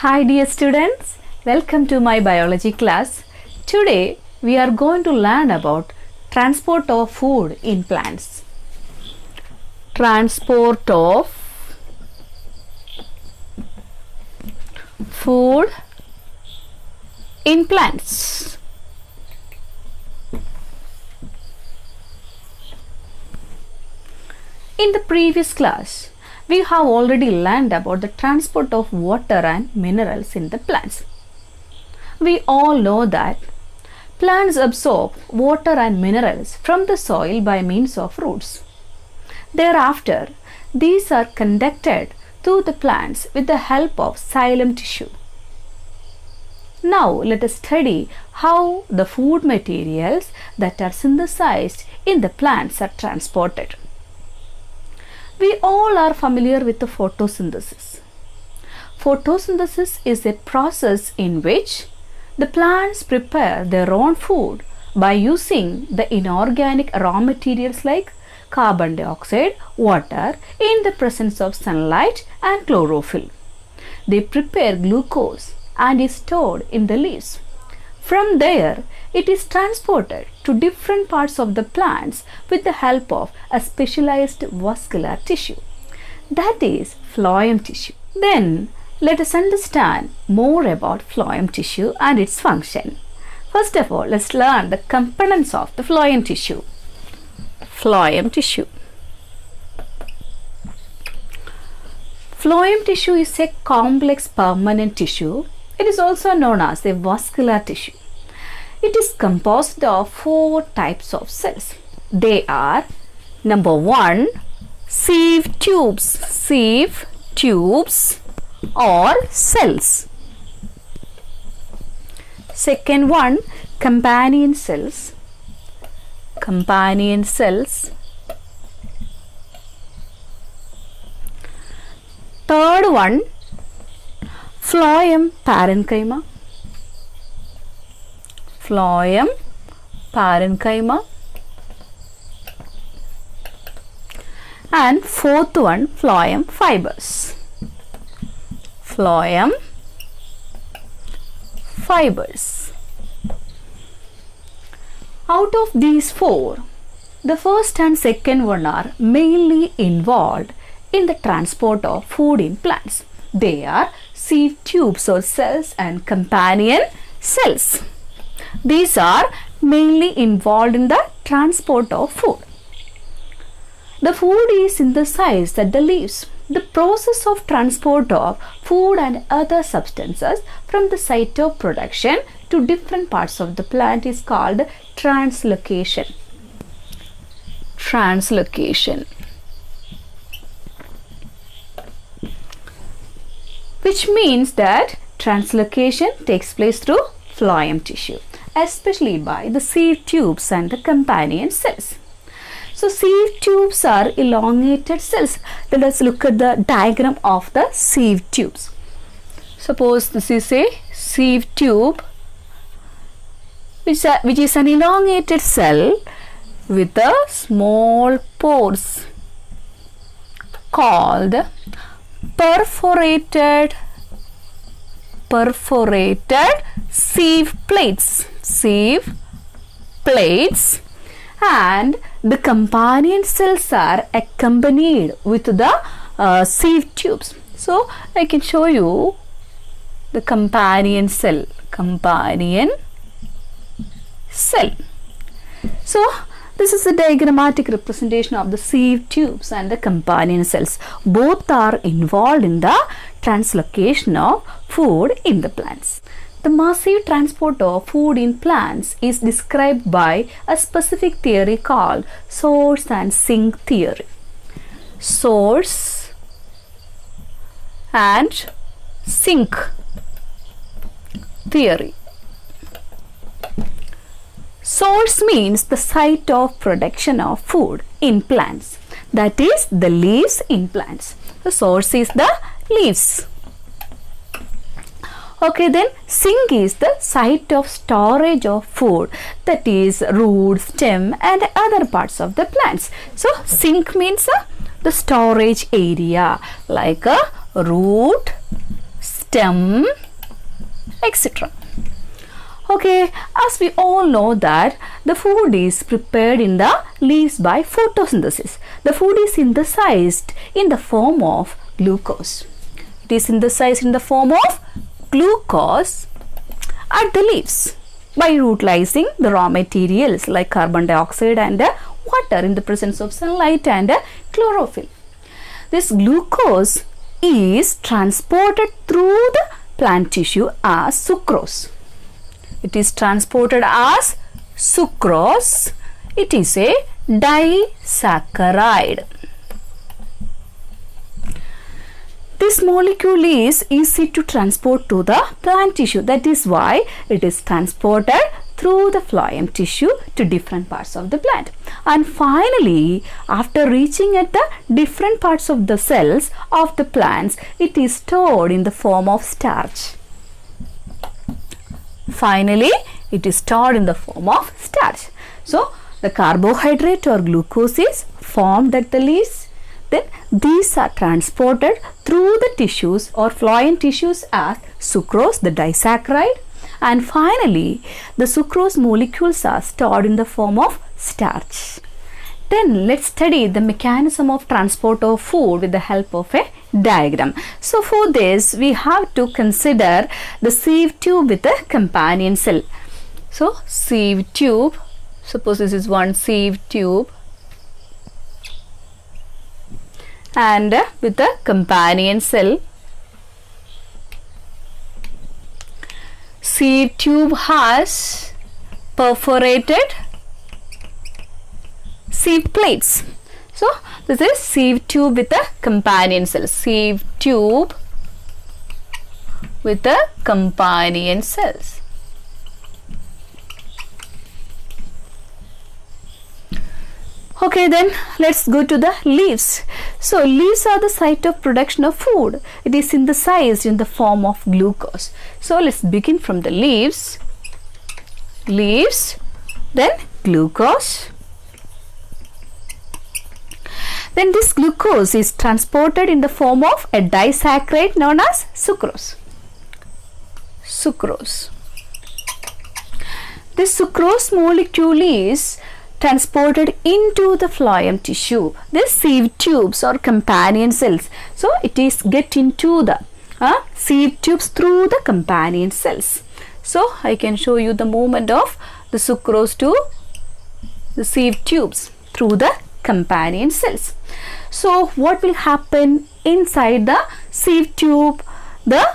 Hi dear students, welcome to my biology class. Today we are going to learn about transport of food in plants. Transport of food in plants. In the previous class, we have already learned about the transport of water and minerals in the plants. We all know that plants absorb water and minerals from the soil by means of roots. Thereafter, these are conducted through the plants with the help of xylem tissue. Now let us study how the food materials that are synthesized in the plants are transported. We all are familiar with the photosynthesis. Photosynthesis is a process in which the plants prepare their own food by using the inorganic raw materials like carbon dioxide, water in the presence of sunlight and chlorophyll. They prepare glucose and is stored in the leaves. From there, it is transported to different parts of the plants with the help of a specialized vascular tissue. That is phloem tissue. Then, let us understand more about phloem tissue and its function. First of all, let's learn the components of the phloem tissue. Phloem tissue. Phloem tissue is a complex permanent tissue. It is also known as a vascular tissue. It is composed of 4 types of cells. They are number 1, sieve tubes or cells. Second one, companion cells. Third one, phloem parenchyma. And fourth one, phloem fibers. Out of these 4, the first and second one are mainly involved in the transport of food in plants. They are sieve tubes or cells and companion cells. These are mainly involved in the transport of food. The food is synthesized at the leaves. The process of transport of food and other substances from the site of production to different parts of the plant is called translocation. Which means that translocation takes place through phloem tissue, especially by the sieve tubes and the companion cells. So sieve tubes are elongated cells. Let us look at the diagram of the sieve tubes. Suppose this is a sieve tube which is an elongated cell with a small pores called perforated sieve plates, and the companion cells are accompanied with the sieve tubes. So I can show you the companion cell. So this is a diagrammatic representation of the sieve tubes and the companion cells. Both are involved in the translocation of food in the plants. The massive transport of food in plants is described by a specific theory called source and sink theory. Source and sink theory. Source means the site of production of food in plants. That is the leaves in plants. The source is the leaves. Okay, then sink is the site of storage of food, that is root, stem and other parts of the plants. So sink means the storage area like a root, stem, etc. Okay, as we all know that the food is prepared in the leaves by photosynthesis. The food is synthesized in the form of glucose. It is synthesized in the form of glucose at the leaves by utilizing the raw materials like carbon dioxide and water in the presence of sunlight and chlorophyll. This glucose is transported through the plant tissue as sucrose. It is transported as sucrose. It is a disaccharide. This molecule is easy to transport to the plant tissue. That is why it is transported through the phloem tissue to different parts of the plant. And finally, after reaching at the different parts of the cells of the plants, it is stored in the form of starch. Finally, it is stored in the form of starch. So, the carbohydrate or glucose is formed at the leaves. Then these are transported through the tissues or phloem tissues as sucrose, the disaccharide. And finally, the sucrose molecules are stored in the form of starch. Then let's study the mechanism of transport of food with the help of a diagram. So for this, we have to consider the sieve tube with a companion cell. So sieve tube, suppose this is one sieve tube and with a companion cell. Sieve tube has perforated sieve plates. So this is sieve tube with a companion cell. Sieve tube with a companion cells. Okay, then let's go to the leaves. So leaves are the site of production of food. It is synthesized in the form of glucose. So let's begin from the leaves. Leaves, then glucose. Then this glucose is transported in the form of a disaccharide known as sucrose. Sucrose. This sucrose molecule is transported into the phloem tissue. These sieve tubes or companion cells. So it is get into the sieve tubes through the companion cells. So I can show you the movement of the sucrose to the sieve tubes through the companion cells. So what will happen inside the sieve tube? The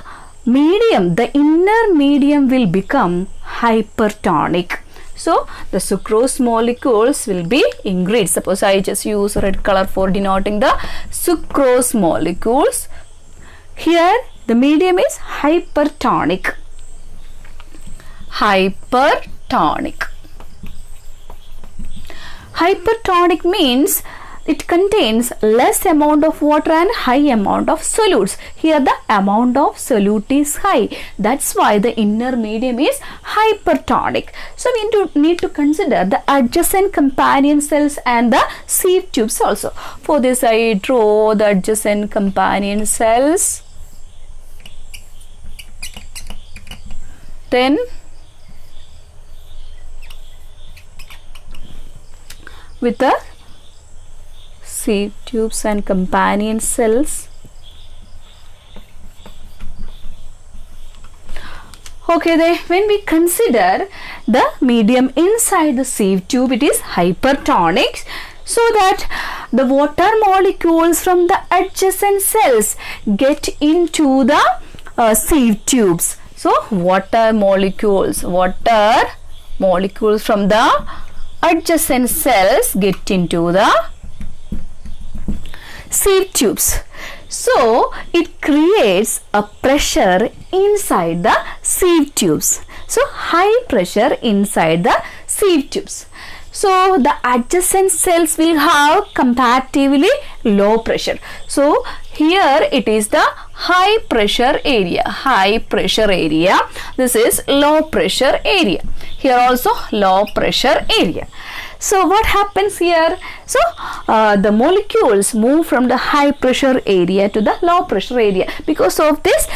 medium, the inner medium will become hypertonic. So the sucrose molecules will be increased. Suppose I just use red color for denoting the sucrose molecules. Here the medium is hypertonic. Hypertonic. Hypertonic means it contains less amount of water and high amount of solutes. Here the amount of solute is high. That's why the inner medium is hypertonic. So we need to consider the adjacent companion cells and the sieve tubes also. For this I draw the adjacent companion cells. Then with the sieve tubes and companion cells. Okay, then when we consider the medium inside the sieve tube, it is hypertonic, so that the water molecules from the adjacent cells get into the sieve tubes. So water molecules from the adjacent cells get into the sieve tubes. So it creates a pressure inside the sieve tubes. So high pressure inside the sieve tubes. So the adjacent cells will have comparatively low pressure. So Here it is the high pressure area. High pressure area. This is low pressure area. Here also low pressure area. So what happens here? So the molecules move from the high pressure area to the low pressure area. Because of this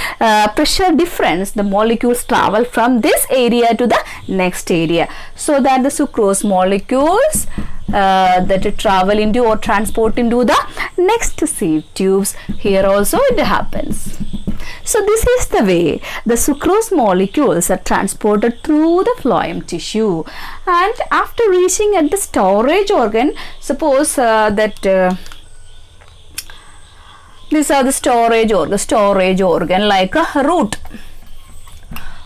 pressure difference, the molecules travel from this area to the next area. So that the sucrose molecules that travel into or transport into the next sieve tubes. Here also it happens. So this is the way the sucrose molecules are transported through the phloem tissue, and after reaching at the storage organ, suppose these are the storage organ like a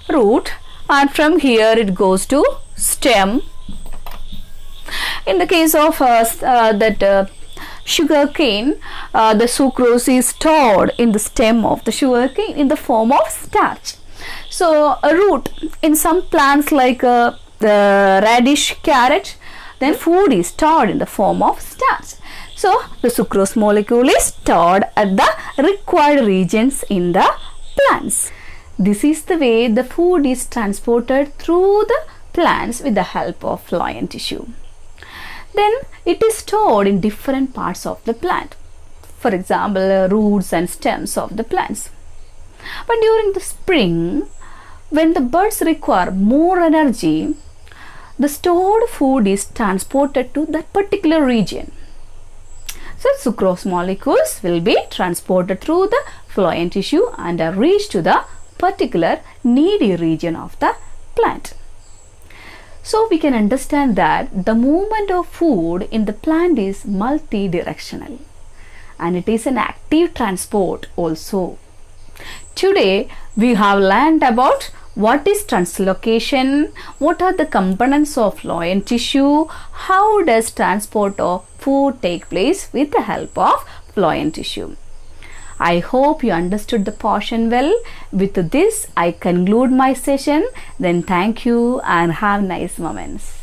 root, and from here it goes to stem. In the case of sugar cane, the sucrose is stored in the stem of the sugar cane in the form of starch. So a root in some plants like the radish, carrot, then food is stored in the form of starch. So the sucrose molecule is stored at the required regions in the plants. This is the way the food is transported through the plants with the help of phloem tissue. Then it is stored in different parts of the plant. For example, roots and stems of the plants. But during the spring, when the birds require more energy, the stored food is transported to that particular region. So sucrose molecules will be transported through the phloem tissue and are reached to the particular needy region of the plant. So we can understand that the movement of food in the plant is multi-directional, and it is an active transport also. Today we have learned about what is translocation, what are the components of phloem tissue, how does transport of food take place with the help of phloem tissue. I hope you understood the portion well. With this, I conclude my session. Then thank you and have nice moments.